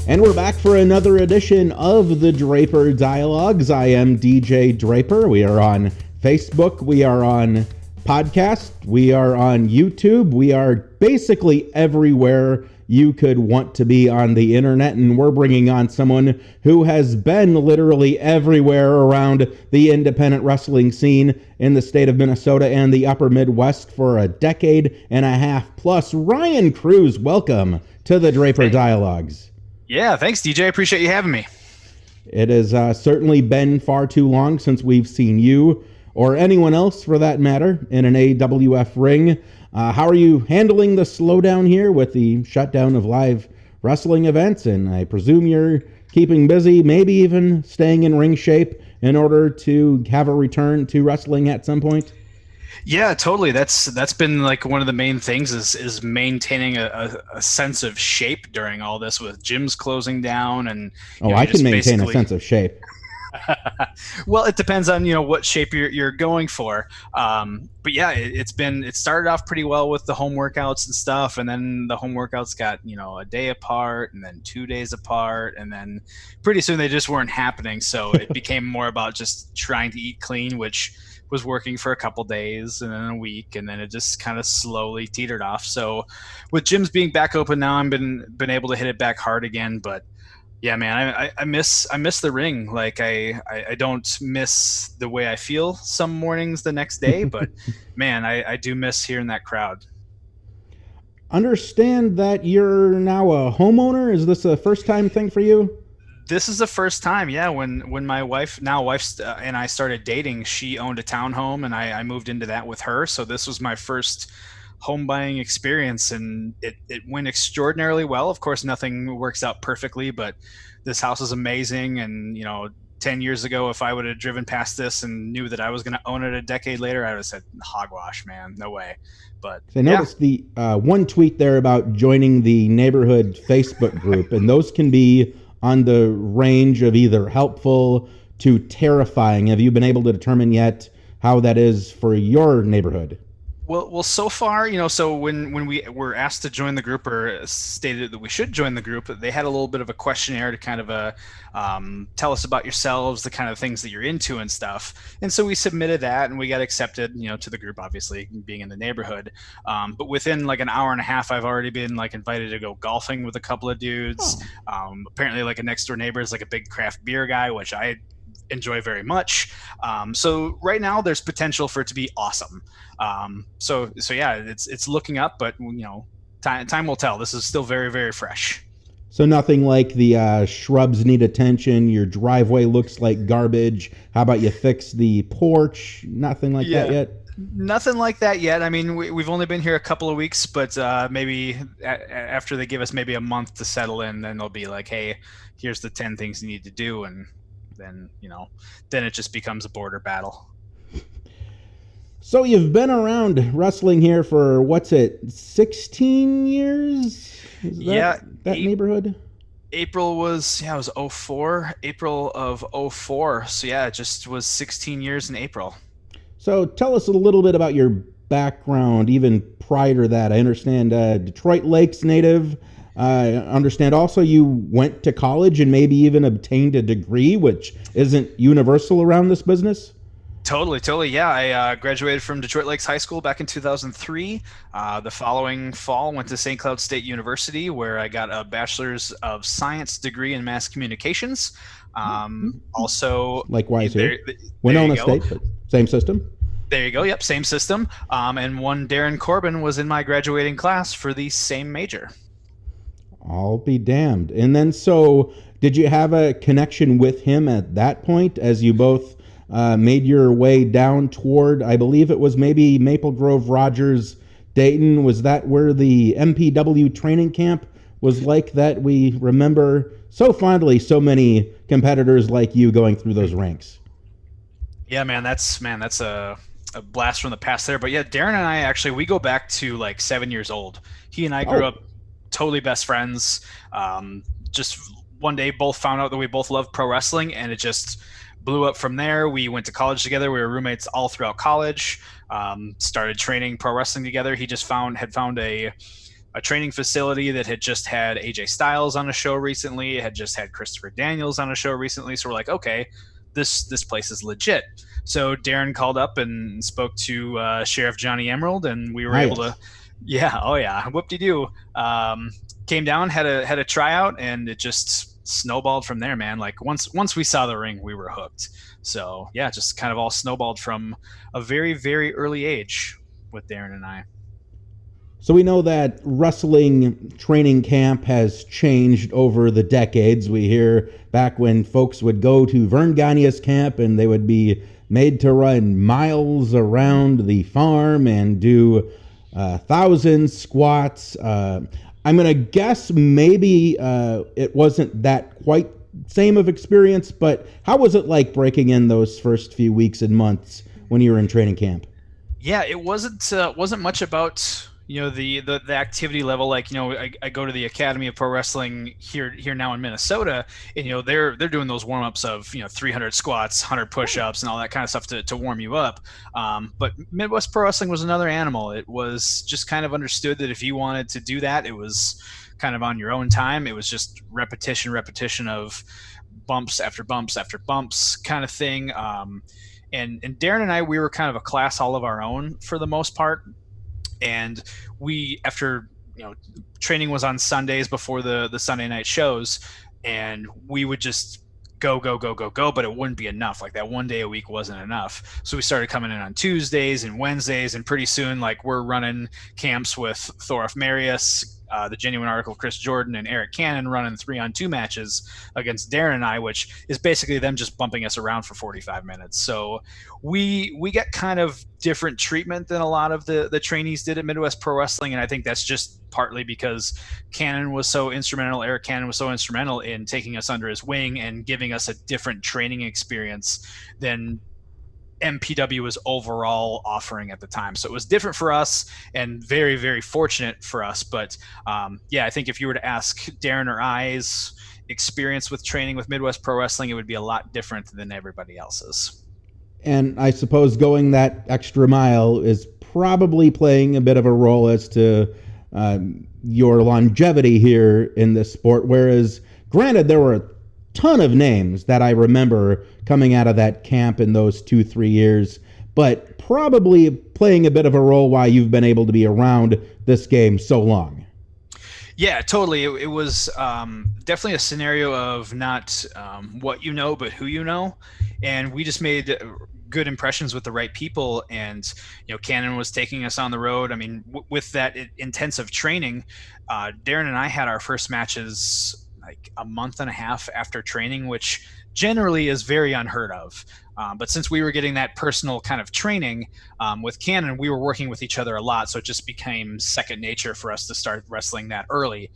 And we're back for another edition of the Draper Dialogues. I am DJ Draper. We are on Facebook. We are on podcast. We are on YouTube. We are basically everywhere you could want to be on the internet. And we're bringing on someone who has been literally everywhere around the independent wrestling scene in the state of Minnesota and the upper Midwest for a decade and a half plus. Ryan Cruz, welcome to the Draper Dialogues. Yeah, thanks, DJ. I appreciate you having me. It has certainly been far too long since we've seen you, or anyone else for that matter, in an AWF ring. How are you handling the slowdown here with the shutdown of live wrestling events? And I presume you're keeping busy, maybe even staying in ring shape in order to have a return to wrestling at some point? Yeah, totally. That's been like one of the main things is maintaining a sense of shape during all this with gyms closing down and I can maintain a sense of shape. Well, it depends on what shape you're going for. But yeah, it started off pretty well with the home workouts and stuff, and then the home workouts got a day apart, and then 2 days apart, and then pretty soon they just weren't happening. So it became more about just trying to eat clean, which was working for a couple days and then a week, and then it just kind of slowly teetered off. So with gyms being back open now, I've been able to hit it back hard again. But yeah, man, I miss the ring. Like I don't miss the way I feel some mornings the next day, but man, I do miss hearing that crowd. Understand that you're now a homeowner. Is this a first time thing for you? This is the first time, yeah. When my wife and I started dating, she owned a townhome, and I moved into that with her. So this was my first home buying experience, and it went extraordinarily well. Of course, nothing works out perfectly, but this house is amazing. And 10 years ago, if I would have driven past this and knew that I was going to own it a decade later, I would have said, hogwash, man, no way. But I noticed the one tweet there about joining the neighborhood Facebook group, and those can be on the range of either helpful to terrifying. Have you been able to determine yet how that is for your neighborhood? Well, so far, so when we were asked to join the group, or stated that we should join the group, they had a little bit of a questionnaire to kind of tell us about yourselves, the kind of things that you're into and stuff. And so we submitted that, and we got accepted, to the group, obviously being in the neighborhood. But within like an hour and a half, I've already been like invited to go golfing with a couple of dudes. Apparently, like a next door neighbor is like a big craft beer guy, which I enjoy very much. So right now there's potential for it to be awesome. So yeah, it's looking up, but time will tell. This is still very, very fresh. So nothing like the shrubs need attention, your driveway looks like garbage, how about you fix the porch? Nothing like that yet? Nothing like that yet. I mean, we've only been here a couple of weeks, but maybe after they give us maybe a month to settle in, then they'll be like, hey, here's the 10 things you need to do. And then it just becomes a border battle. So you've been around wrestling here for 16 years? That neighborhood? April was 04, April of 04. So yeah, it just was 16 years in April. So tell us a little bit about your background, even prior to that. I understand Detroit Lakes native. I understand also you went to college and maybe even obtained a degree, which isn't universal around this business. Totally. Yeah, I graduated from Detroit Lakes High School back in 2003. The following fall, went to St. Cloud State University, where I got a Bachelor's of Science degree in Mass Communications. Also, likewise here, Winona State, but same system. There you go. Yep, same system. And one Darren Corbin was in my graduating class for the same major. I'll be damned. And then, so did you have a connection with him at that point as you both made your way down toward, I believe it was maybe Maple Grove, Rogers, Dayton? Was that where the MPW training camp was like that we remember so fondly, so many competitors like you going through those ranks? Yeah, that's a blast from the past there. But yeah, Darren and I actually, we go back to like 7 years old. He and I grew up totally best friends. Just one day both found out that we both loved pro wrestling, and it just blew up from there. We went to college together. We were roommates all throughout college. Started training pro wrestling together. He just had found a a training facility that had just had AJ Styles on a show recently, had just had Christopher Daniels on a show recently. So we're like, okay, this place is legit. So Darren called up and spoke to Sheriff Johnny Emerald, and we were able to, yeah, oh yeah, whoop-de-doo. Came down, had a tryout, and it just snowballed from there, man. Like once we saw the ring, we were hooked. So yeah, just kind of all snowballed from a very, very early age with Darren and I. So we know that wrestling training camp has changed over the decades. We hear back when folks would go to Vern Gagne's camp and they would be made to run miles around the farm and do 1,000 squats. I'm going to guess maybe it wasn't that quite same of experience, but how was it like breaking in those first few weeks and months when you were in training camp? Yeah, it wasn't much about the activity level. Like, I go to the Academy of Pro Wrestling here now in Minnesota, and they're doing those warm-ups of 300 squats, 100 push-ups, and all that kind of stuff to warm you up. But Midwest Pro Wrestling was another animal. It was just kind of understood that if you wanted to do that, it was kind of on your own time. It was just repetition of bumps after bumps after bumps kind of thing. And Darren and I, we were kind of a class all of our own for the most part. And we, after, training was on Sundays before the Sunday night shows, and we would just go, but it wouldn't be enough. Like that one day a week wasn't enough. So we started coming in on Tuesdays and Wednesdays, and pretty soon, like, we're running camps with Thorolf Marius, the Genuine Article Chris Jordan, and Eric Cannon running 3-on-2 matches against Darren and I, which is basically them just bumping us around for 45 minutes. So we get kind of different treatment than a lot of the trainees did at Midwest Pro Wrestling, and I think that's just partly because Eric Cannon was so instrumental in taking us under his wing and giving us a different training experience than MPW was overall offering at the time. So it was different for us and very, very fortunate for us. But I think if you were to ask Darren or I's experience with training with Midwest Pro Wrestling, it would be a lot different than everybody else's. And I suppose going that extra mile is probably playing a bit of a role as to your longevity here in this sport. Whereas, granted, there were a ton of names that I remember coming out of that camp in those 2-3 years, but probably playing a bit of a role why you've been able to be around this game so long. Yeah, totally. It was definitely a scenario of not what you know, but who you know. And we just made good impressions with the right people. And, Cannon was taking us on the road. I mean, with that intensive training, Darren and I had our first matches like a month and a half after training, which generally is very unheard of. But since we were getting that personal kind of training with Cannon, we were working with each other a lot. So it just became second nature for us to start wrestling that early.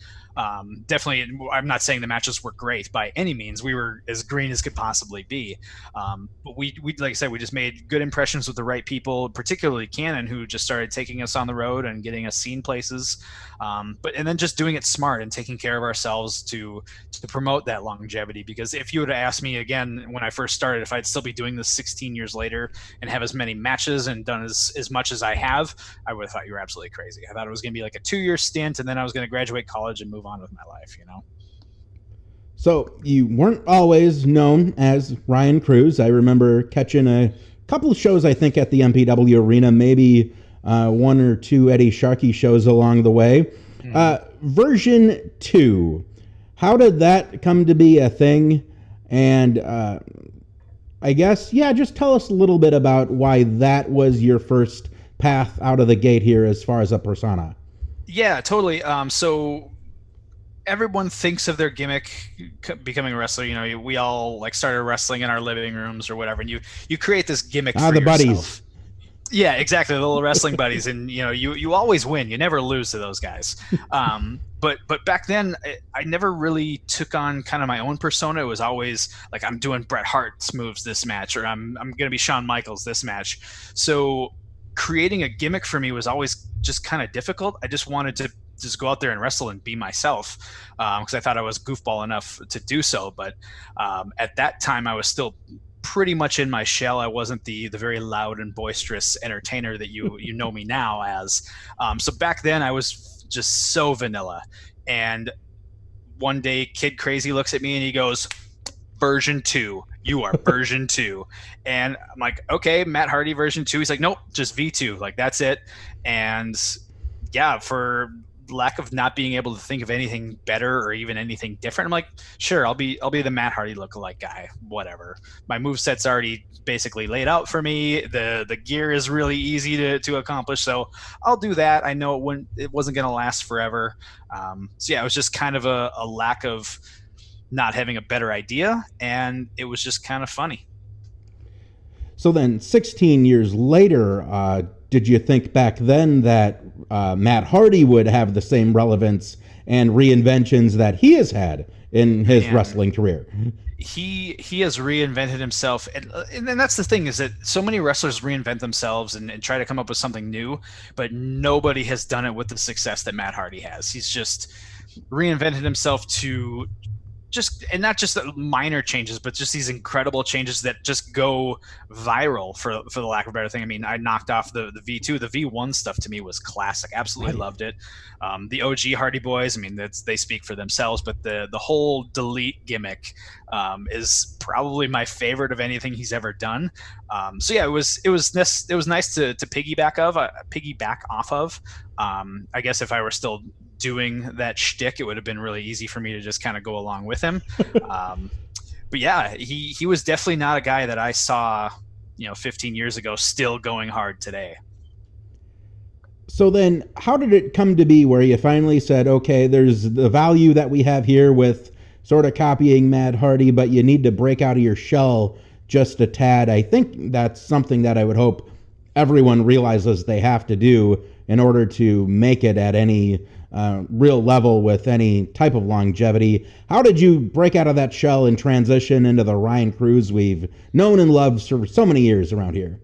Definitely, I'm not saying the matches were great by any means. We were as green as could possibly be. But we, like I said, we just made good impressions with the right people, particularly Cannon, who just started taking us on the road and getting us seen places. And then just doing it smart and taking care of ourselves to promote that longevity. Because if you would have asked me again when I first started if I'd still be doing this 16 years later and have as many matches and done as much as I have, I would have thought you were absolutely crazy. I thought it was going to be like a 2-year stint, and then I was going to graduate college and move on with my life, So you weren't always known as Ryan Cruz. I remember catching a couple of shows, I think, at the MPW arena, maybe 1 or 2 Eddie Sharkey shows along the way. Version 2, how did that come to be a thing? And I guess, just tell us a little bit about why that was your first path out of the gate here as far as a persona. Yeah, totally. So everyone thinks of their gimmick becoming a wrestler. We all like started wrestling in our living rooms or whatever, and you create this gimmick for the yourself. Buddies. Yeah, exactly, the little wrestling buddies, and you always win. You never lose to those guys. But back then, I never really took on kind of my own persona. It was always like, I'm doing Bret Hart's moves this match, or I'm gonna be Shawn Michaels this match. So creating a gimmick for me was always just kind of difficult. I just wanted to just go out there and wrestle and be myself, because I thought I was goofball enough to do so. But at that time, I was still pretty much in my shell. I wasn't the very loud and boisterous entertainer that you know me now as. So back then, I was just so vanilla. And one day Kid Crazy looks at me and he goes, version 2, you are version 2. And I'm like, okay, Matt Hardy version 2. He's like, nope, just V2, like that's it. And yeah, for lack of not being able to think of anything better or even anything different, I'm like, sure, I'll be the Matt Hardy lookalike guy, whatever. My moveset's already basically laid out for me. The gear is really easy to accomplish, so I'll do that. I know it wasn't going to last forever. So yeah, it was just kind of a lack of not having a better idea, and it was just kind of funny. So then 16 years later, did you think back then that Matt Hardy would have the same relevance and reinventions that he has had in his wrestling career? He has reinvented himself, and that's the thing, is that so many wrestlers reinvent themselves and try to come up with something new, but nobody has done it with the success that Matt Hardy has. He's just reinvented himself to and not just the minor changes, but just these incredible changes that just go viral, for the lack of a better thing. I mean, I knocked off the V2. The V1 stuff to me was classic. Absolutely loved it. The OG Hardy Boys, I mean, they speak for themselves, but the whole delete gimmick is probably my favorite of anything he's ever done. So yeah, it was nice to piggyback off of. I guess if I were still doing that shtick, it would have been really easy for me to just kind of go along with him. But yeah, he was definitely not a guy that I saw, 15 years ago still going hard today. So then how did it come to be where you finally said, okay, there's the value that we have here with sort of copying Matt Hardy, but you need to break out of your shell just a tad? I think that's something that I would hope everyone realizes they have to do in order to make it at any real level with any type of longevity. How did you break out of that shell and transition into the Ryan Cruz we've known and loved for so many years around here?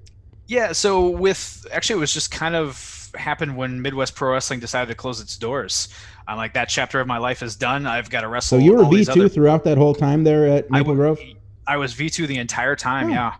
Yeah, so it was just kind of happened when Midwest Pro Wrestling decided to close its doors. I'm like, that chapter of my life is done. I've got to wrestle. So you were V2 throughout that whole time there at Maple Grove? I was V2 the entire time, yeah.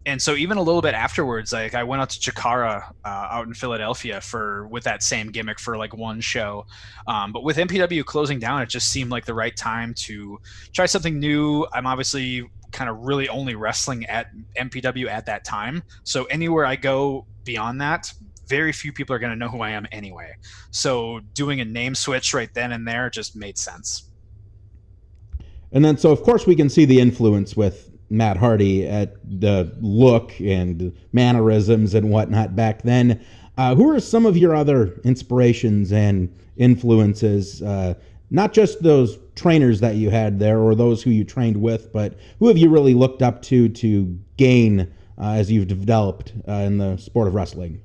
And so even a little bit afterwards, like I went out to Chikara out in Philadelphia with that same gimmick for like one show. But with MPW closing down, it just seemed like the right time to try something new. I'm obviously kind of really only wrestling at MPW at that time. So anywhere I go beyond that, very few people are going to know who I am anyway. So doing a name switch right then and there just made sense. And then, so of course we can see the influence with Matt Hardy at the look and mannerisms and whatnot back then. Who are some of your other inspirations and influences? Not just those trainers that you had there or those who you trained with, but who have you really looked up to gain as you've developed in the sport of wrestling?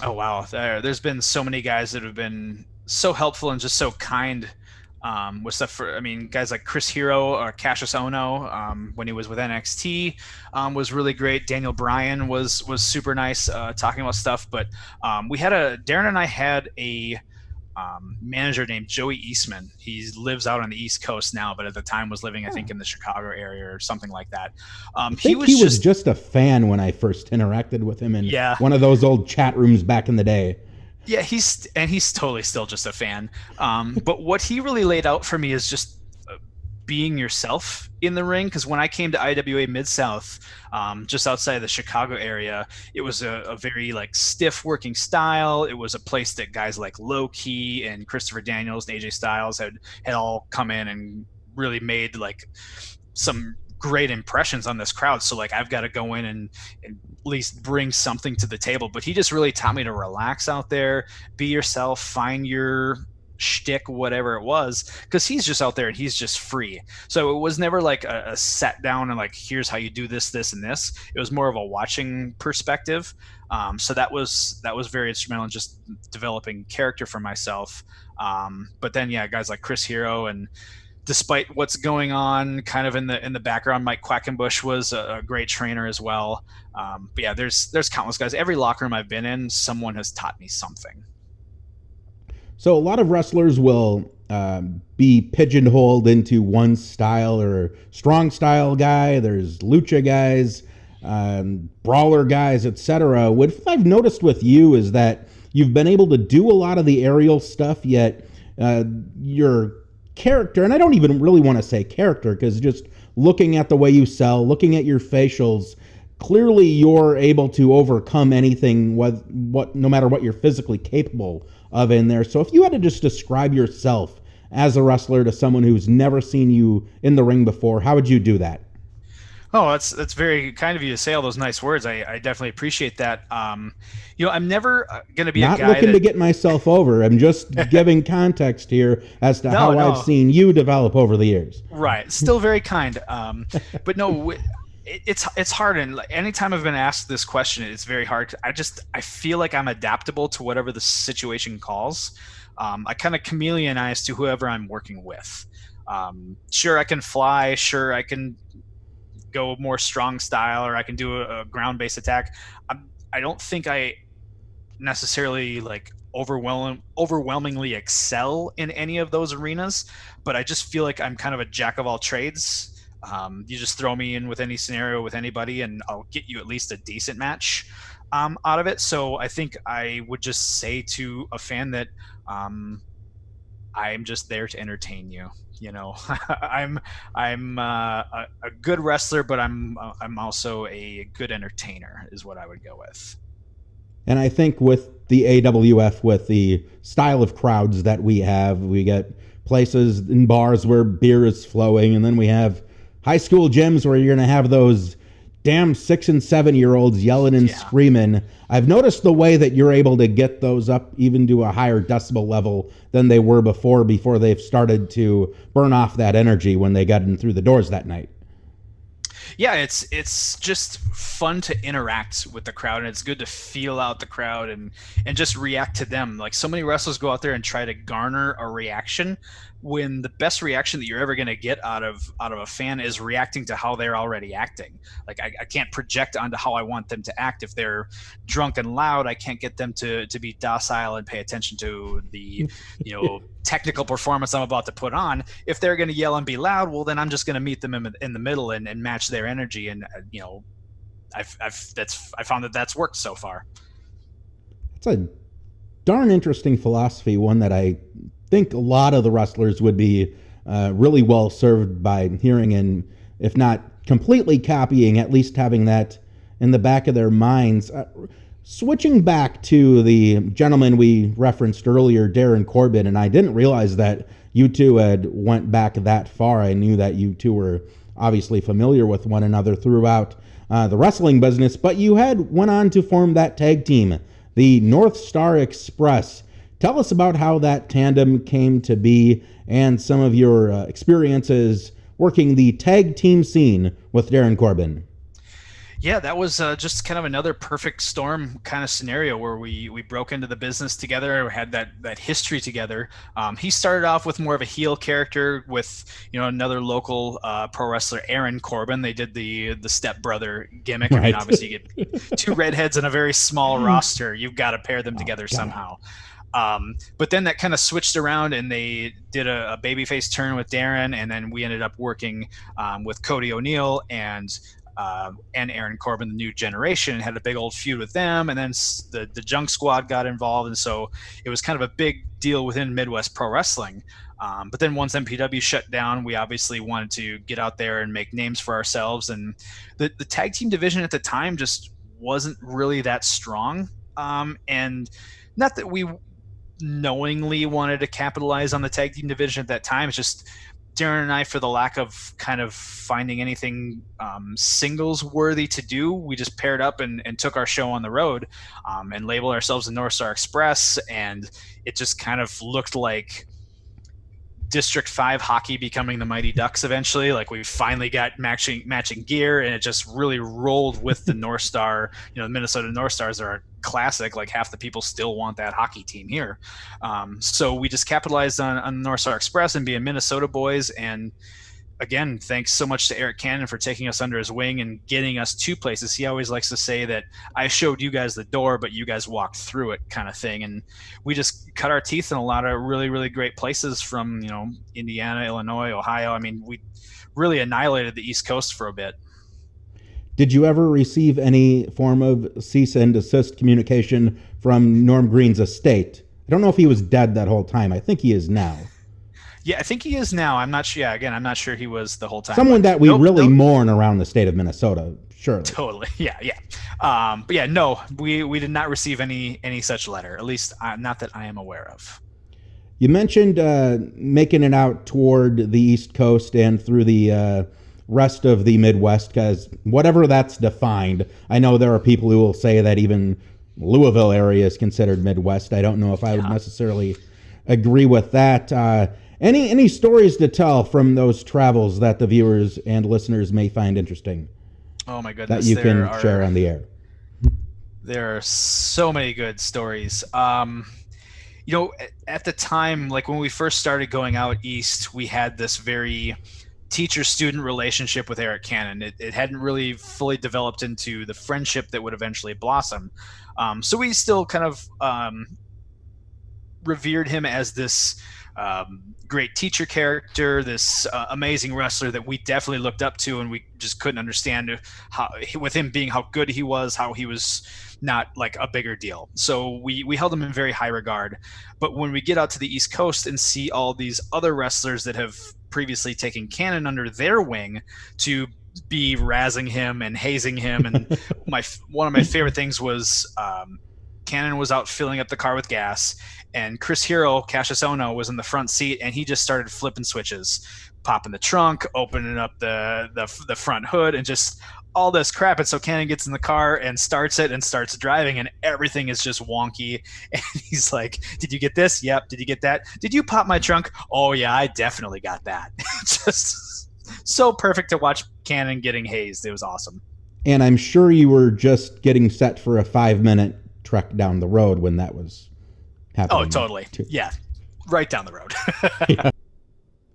Oh, wow. There's been so many guys that have been so helpful and just so kind with stuff. Guys like Chris Hero or Cassius Ono, when he was with NXT, was really great. Daniel Bryan was super nice talking about stuff. But Darren and I had a manager named Joey Eastman. He lives out on the East Coast now, but at the time was living, I think, in the Chicago area or something like that. He was just a fan when I first interacted with him in one of those old chat rooms back in the day. Yeah, he's totally still just a fan. But what he really laid out for me is just being yourself in the ring. Because when I came to IWA Mid-South, just outside of the Chicago area, it was a very like stiff working style. It was a place that guys like Low Key and Christopher Daniels and AJ Styles had all come in and really made like some great impressions on this crowd. So like I've got to go in and at least bring something to the table. But he just really taught me to relax out there, be yourself, find your shtick, whatever it was, because he's just out there and he's just free. So it was never like a set down and like, here's how you do this, this, and this. It was more of a watching perspective. So that was very instrumental in just developing character for myself. But then, yeah, guys like Chris Hero, and despite what's going on kind of in the background, Mike Quackenbush was a great trainer as well. But yeah, there's countless guys. Every locker room I've been in, someone has taught me something. So a lot of wrestlers will be pigeonholed into one style or strong style guy. There's lucha guys, brawler guys, etc. What I've noticed with you is that you've been able to do a lot of the aerial stuff, yet your character, and I don't even really want to say character, because just looking at the way you sell, looking at your facials, clearly you're able to overcome anything, what no matter what you're physically capable of in there. So if you had to just describe yourself as a wrestler to someone who's never seen you in the ring before, how would you do that? Oh, that's very kind of you to say all those nice words. I definitely appreciate that. I'm never going to be a Not guy looking that to get myself over. I'm just giving context here as to how no. I've seen you develop over the years. Right. Still very kind. But no, it's hard. And anytime I've been asked this question, it's very hard. I feel like I'm adaptable to whatever the situation calls. I kind of chameleonize to whoever I'm working with. Sure, I can fly. Sure, I can go more strong style, or I can do a ground-based attack. I don't think I necessarily like overwhelmingly excel in any of those arenas, but I just feel like I'm kind of a jack of all trades. You just throw me in with any scenario with anybody, and I'll get you at least a decent match out of it. So I think I would just say to a fan that I'm just there to entertain you. I'm a good wrestler, but I'm also a good entertainer, is what I would go with. And I think with the AWF, with the style of crowds that we get places in bars where beer is flowing, and then we have high school gyms where you're going to have those damn 6 and 7 year olds yelling and screaming. I've noticed the way that you're able to get those up even to a higher decibel level than they were before they've started to burn off that energy when they got in through the doors that night. Yeah, it's just fun to interact with the crowd, and it's good to feel out the crowd and just react to them. Like, so many wrestlers go out there and try to garner a reaction, when the best reaction that you're ever going to get out of a fan is reacting to how they're already acting. Like, I can't project onto how I want them to act. If they're drunk and loud, I can't get them to be docile and pay attention to the technical performance I'm about to put on. If they're going to yell and be loud, well, then I'm just going to meet them in the middle and match their energy. And I found that that's worked so far. It's a darn interesting philosophy, one that I think a lot of the wrestlers would be really well served by hearing, and if not completely copying, at least having that in the back of their minds. Switching back to the gentleman we referenced earlier, Darren Corbin, and I didn't realize that you two had went back that far. I knew that you two were obviously familiar with one another throughout the wrestling business, but you had went on to form that tag team, the North Star Express. Tell us about how that tandem came to be and some of your experiences working the tag team scene with Darren Corbin. Yeah, that was just kind of another perfect storm kind of scenario where we broke into the business together, had that history together. He started off with more of a heel character with another local pro wrestler, Aaron Corbin. They did the stepbrother gimmick. Right. I mean, obviously you get two redheads in a very small roster. You've got to pair them together somehow. But then that kind of switched around, and they did a babyface turn with Darren, and then we ended up working with Cody O'Neill and Aaron Corbin, the new generation, and had a big old feud with them. And then the Junk Squad got involved, and so it was kind of a big deal within Midwest Pro Wrestling. But then once MPW shut down, we obviously wanted to get out there and make names for ourselves. And the tag team division at the time just wasn't really that strong. And not that we knowingly wanted to capitalize on the tag team division at that time. It's just Darren and I, for the lack of kind of finding anything singles worthy to do, we just paired up and took our show on the road and labeled ourselves the North Star Express. And it just kind of looked like District 5 hockey becoming the Mighty Ducks eventually. Like, we finally got matching gear, and it just really rolled with the North Star. The Minnesota North Stars are a classic. Like, half the people still want that hockey team here. So we just capitalized on North Star Express and being Minnesota boys. And again, thanks so much to Eric Cannon for taking us under his wing and getting us to places. He always likes to say that I showed you guys the door, but you guys walked through it, kind of thing. And we just cut our teeth in a lot of really, really great places, from, Indiana, Illinois, Ohio. I mean, we really annihilated the East Coast for a bit. Did you ever receive any form of cease and desist communication from Norm Green's estate? I don't know if he was dead that whole time. I think he is now. Yeah, I think he is now. I'm not sure. Yeah, again, I'm not sure he was the whole time. Someone that we mourn around the state of Minnesota, surely. Totally. Yeah. But yeah, no, we did not receive any such letter, at least not that I am aware of. You mentioned making it out toward the East Coast and through the rest of the Midwest, because whatever that's defined, I know there are people who will say that even Louisville area is considered Midwest. I don't know if I would necessarily agree with that. Any stories to tell from those travels that the viewers and listeners may find interesting? Oh my goodness. That you can share on the air. There are so many good stories. At the time, like when we first started going out east, we had this very teacher-student relationship with Eric Cannon. It hadn't really fully developed into the friendship that would eventually blossom. So we still kind of revered him as this great teacher character, this amazing wrestler that we definitely looked up to, and we just couldn't understand how, with him being how good he was, how he was not like a bigger deal. So we held him in very high regard. But when we get out to the East Coast and see all these other wrestlers that have previously taken Cannon under their wing to be razzing him and hazing him, and one of my favorite things was Cannon was out filling up the car with gas, and Chris Hero, Cassius Ohno, was in the front seat, and he just started flipping switches, popping the trunk, opening up the front hood, and just all this crap. And so Cannon gets in the car and starts it and starts driving, and everything is just wonky. And he's like, "Did you get this? Yep. Did you get that? Did you pop my trunk? Oh yeah, I definitely got that." Just so perfect to watch Cannon getting hazed. It was awesome. And I'm sure you were just getting set for a 5-minute trek down the road when that was happening. Oh, totally. Too. Yeah. Right down the road. Yeah.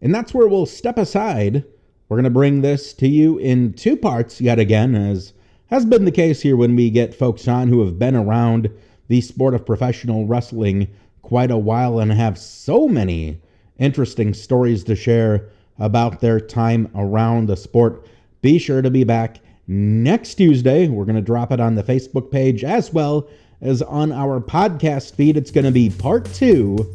And that's where we'll step aside. We're going to bring this to you in 2 parts yet again, as has been the case here when we get folks on who have been around the sport of professional wrestling quite a while and have so many interesting stories to share about their time around the sport. Be sure to be back next Tuesday. We're going to drop it on the Facebook page as well as on our podcast feed. It's going to be part 2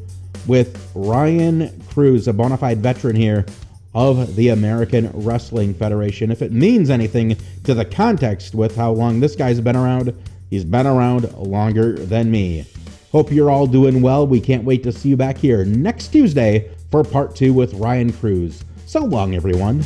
with Ryan Cruz, a bona fide veteran here of the American Wrestling Federation. If it means anything to the context with how long this guy's been around, he's been around longer than me. Hope you're all doing well. We can't wait to see you back here next Tuesday for part 2 with Ryan Cruz. So long, everyone.